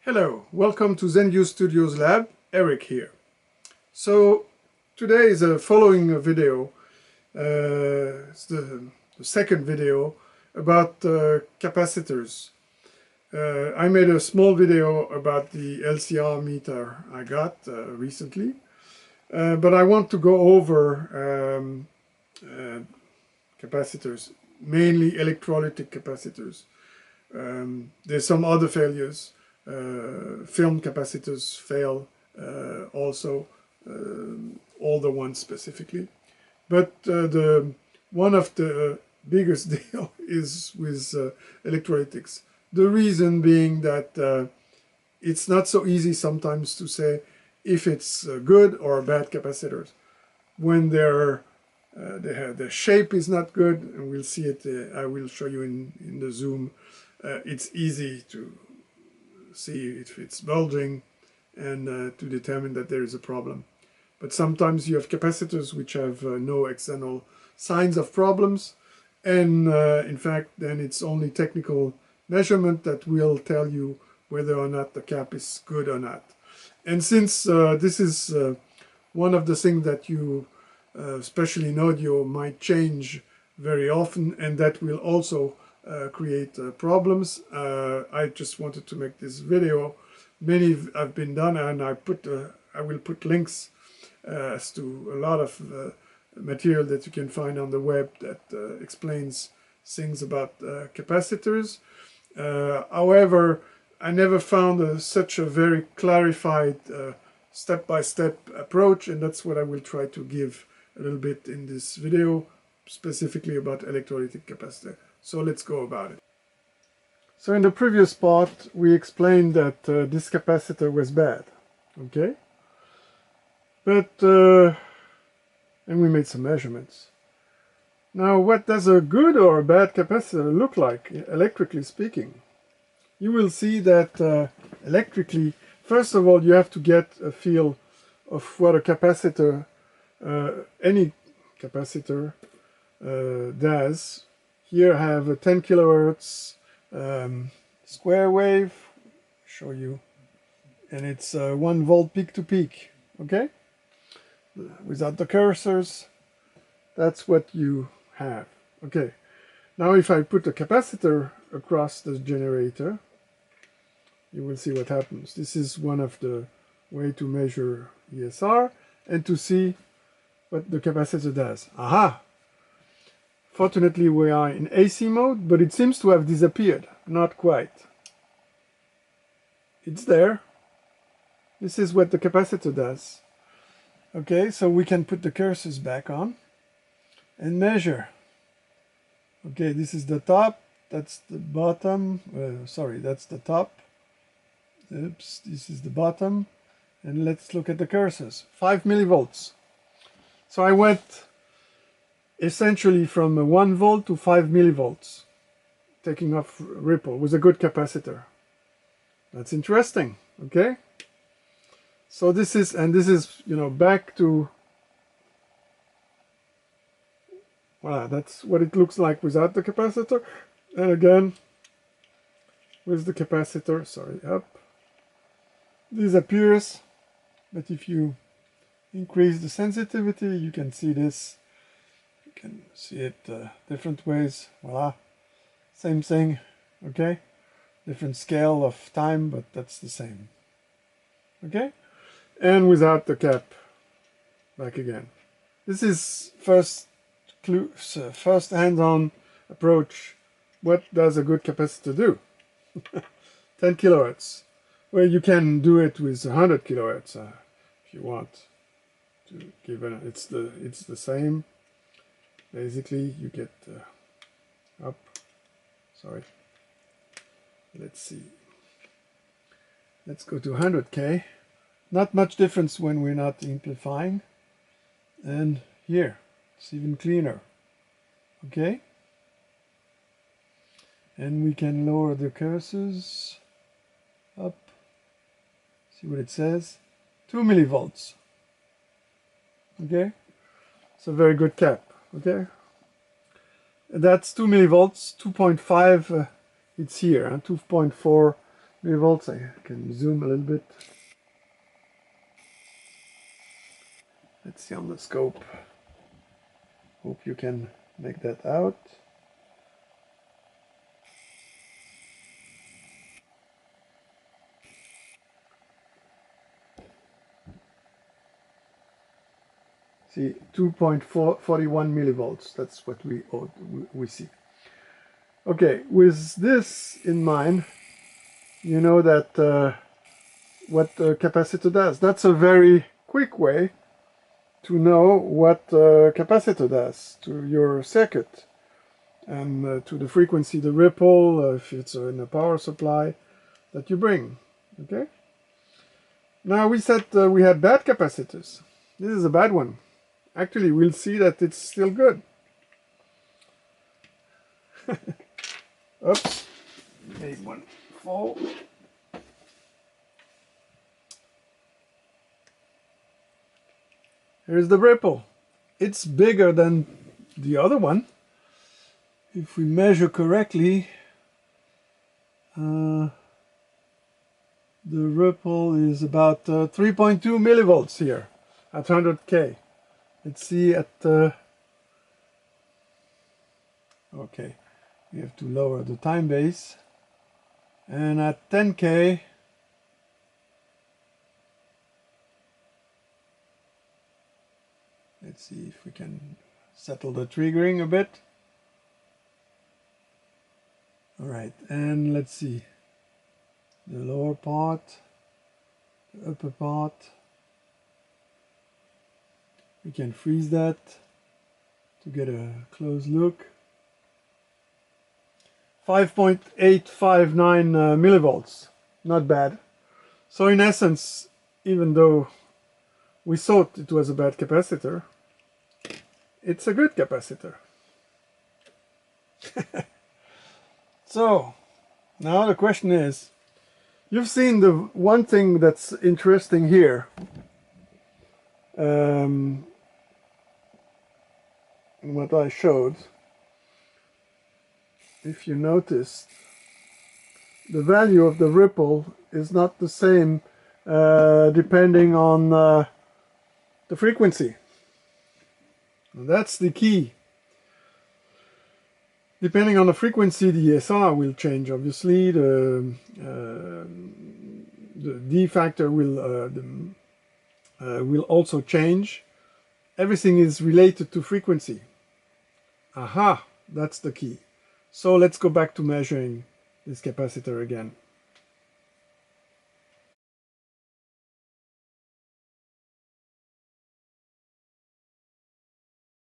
Hello, welcome to ZenView Studios Lab. Eric here. So today is a following video. It's the second video about capacitors. I made a small video about the LCR meter I got recently, but I want to go over capacitors, mainly electrolytic capacitors. There's some other failures. Film capacitors fail also, older ones specifically, but one of the biggest deal is with electrolytics. The reason being that it's not so easy sometimes to say if it's good or bad capacitors when their shape is not good, and we'll see it. I will show you in the zoom. It's easy to see if it's bulging and to determine that there is a problem. But sometimes you have capacitors which have no external signs of problems, and in fact then it's only technical measurement that will tell you whether or not the cap is good or not. And since this is one of the things that you, especially in audio, might change very often, and that will also create problems. I just wanted to make this video. Many have been done, and I will put links as to a lot of material that you can find on the web that explains things about capacitors. However, I never found such a very clarified step-by-step approach, and that's what I will try to give a little bit in this video, specifically about electrolytic capacitor. So let's go about it. So in the previous part we explained that this capacitor was bad, okay? But and we made some measurements. Now, what does a good or a bad capacitor look like, electrically speaking? You will see that electrically, first of all, you have to get a feel of what a capacitor, any capacitor, does. Here I have a 10 kilohertz square wave, show you, and it's 1 volt peak to peak, okay? Without the cursors, that's what you have, okay? Now if I put a capacitor across the generator, you will see what happens. This is one of the way to measure ESR and to see what the capacitor does. Aha! Fortunately, we are in AC mode, but it seems to have disappeared. Not quite. It's there. This is what the capacitor does. Okay, so we can put the cursors back on and measure. Okay, this is the top. That's the bottom. Sorry, that's the top. Oops, this is the bottom. And let's look at the cursors. 5 millivolts. So I went essentially from 1 volt to 5 millivolts, taking off ripple with a good capacitor. That's interesting, okay? So this is, you know, back to, voilà, that's what it looks like without the capacitor. And again, with the capacitor, sorry, up, disappears. But if you increase the sensitivity, you can see this. You can see it different ways. Voila, same thing, okay? Different scale of time, but that's the same, okay? And without the cap, back again. This is first hands-on approach. What does a good capacitor do? 10 kilohertz. Well, you can do it with 100 kilohertz if you want to give it. It's the same. Basically, you get up. Sorry. Let's see. Let's go to 100K. Not much difference when we're not amplifying. And here, it's even cleaner. Okay? And we can lower the cursors up. See what it says. 2 millivolts. Okay? It's a very good cap. Okay? And that's 2 millivolts. 2.5 it's here, and 2.4 millivolts. I can zoom a little bit. Let's see on the scope. Hope you can make that out. See, 2.41 millivolts. That's what we see. Okay, with this in mind, you know that what a capacitor does. That's a very quick way to know what a capacitor does to your circuit and to the frequency, the ripple, if it's in a power supply that you bring. Okay. Now we said we had bad capacitors. This is a bad one. Actually, we'll see that it's still good. Oops, made one fall. Here's the ripple. It's bigger than the other one. If we measure correctly, the ripple is about 3.2 millivolts here at 100K. Let's see at okay, we have to lower the time base, and at 10K let's see if we can settle the triggering a bit. Alright, and let's see the lower part, the upper part. We can freeze that to get a close look. 5.859 millivolts, not bad. So in essence, even though we thought it was a bad capacitor, it's a good capacitor. So now the question is, you've seen the one thing that's interesting here. What I showed, if you notice, the value of the ripple is not the same depending on the frequency. And that's the key. Depending on the frequency, the ESR will change. Obviously, the D factor will also change. Everything is related to frequency. Aha, that's the key. So let's go back to measuring this capacitor again.